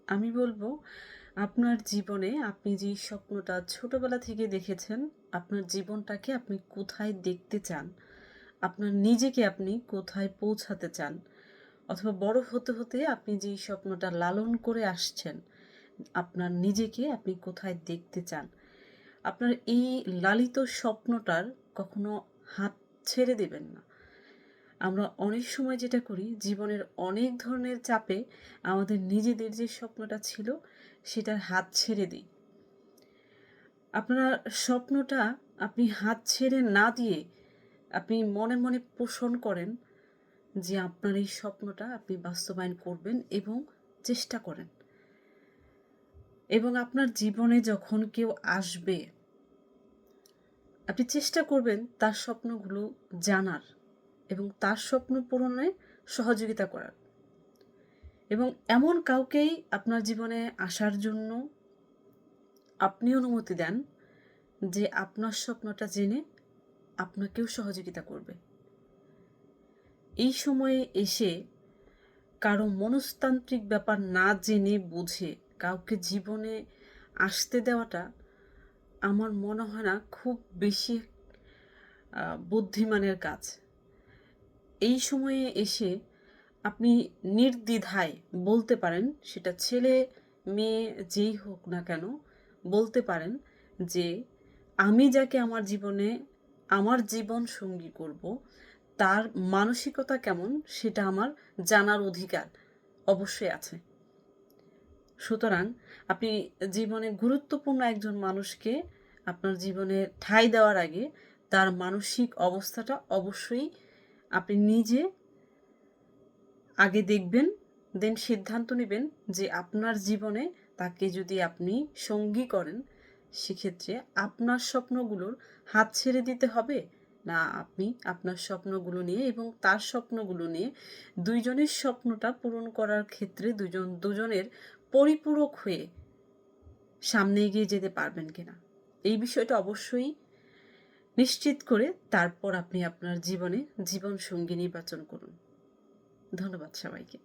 আমি বলবো, আপনার জীবনে আপনি যে স্বপ্নটা ছোটবেলা থেকে দেখেছেন, আপনার জীবনটাকে আপনি কোথায় দেখতে চান? আপনার নিজেকে আপনি কোথায় পৌঁছাতে চান? অথবা বড় হতে, হতে আপনি যেই স্বপ্নটা লালন করে আসছেন, আপনার নিজেকে আপনি কোথায় দেখতে চান? আপনার এই লালিত স্বপ্নটার কখনো হাত ছেড়ে দেবেন না। আমরা অনেক সময় যেটা করি, জীবনের অনেক ধরনের চাপে আমাদের নিজেদের যে স্বপ্নটা ছিল সেটার হাত ছেড়ে দিই। আপনার স্বপ্নটা আপনি হাত ছেড়ে না দিয়ে আপনি মনে মনে পোষণ করেন যে আপনার এই স্বপ্নটা আপনি বাস্তবায়ন করবেন এবং চেষ্টা করেন। এবং আপনার জীবনে যখন কেউ আসবে, আপনি চেষ্টা করবেন তার স্বপ্নগুলো জানার এবং তার স্বপ্ন পূরণে সহযোগিতা করার। এবং এমন কাউকেই আপনার জীবনে আসার জন্য আপনি অনুমতি দেন যে আপনার স্বপ্নটা জেনে আপনাকেও সহযোগিতা করবে। এই সময়ে এসে কারো মনস্তান্ত্রিক ব্যাপার না জেনে বুঝে কাউকে জীবনে আসতে দেওয়াটা আমার মনে হয় না খুব বেশি বুদ্ধিমানের কাজ। এই সময়ে এসে আপনি নির্দ্বিধায় বলতে পারেন, সেটা ছেলে মেয়ে যেই হোক না কেন, বলতে পারেন যে আমি যাকে আমার জীবনে আমার জীবন সঙ্গী করব, তার মানসিকতা কেমন সেটা আমার জানার অধিকার অবশ্যই আছে। সুতরাং আপনি জীবনে গুরুত্বপূর্ণ একজন মানুষকে আপনার জীবনে ঠাঁই দেওয়ার আগে তার মানসিক অবস্থাটা অবশ্যই আপনি নিজে আগে দেখবেন, দেন সিদ্ধান্ত নেবেন যে আপনার জীবনে তাকে যদি আপনি সঙ্গী করেন, সেক্ষেত্রে আপনার স্বপ্নগুলোর হাত ছেড়ে দিতে হবে, না আপনি আপনার স্বপ্নগুলো নিয়ে এবং তার স্বপ্নগুলো নিয়ে দুইজনের স্বপ্নটা পূরণ করার ক্ষেত্রে দুজনের পরিপূরক হয়ে সামনে এগিয়ে যেতে পারবেন কিনা, এই বিষয়টা অবশ্যই নিশ্চিত করে তারপর আপনি আপনার জীবনে জীবন সঙ্গী নির্বাচন করুন। ধন্যবাদ সবাইকে।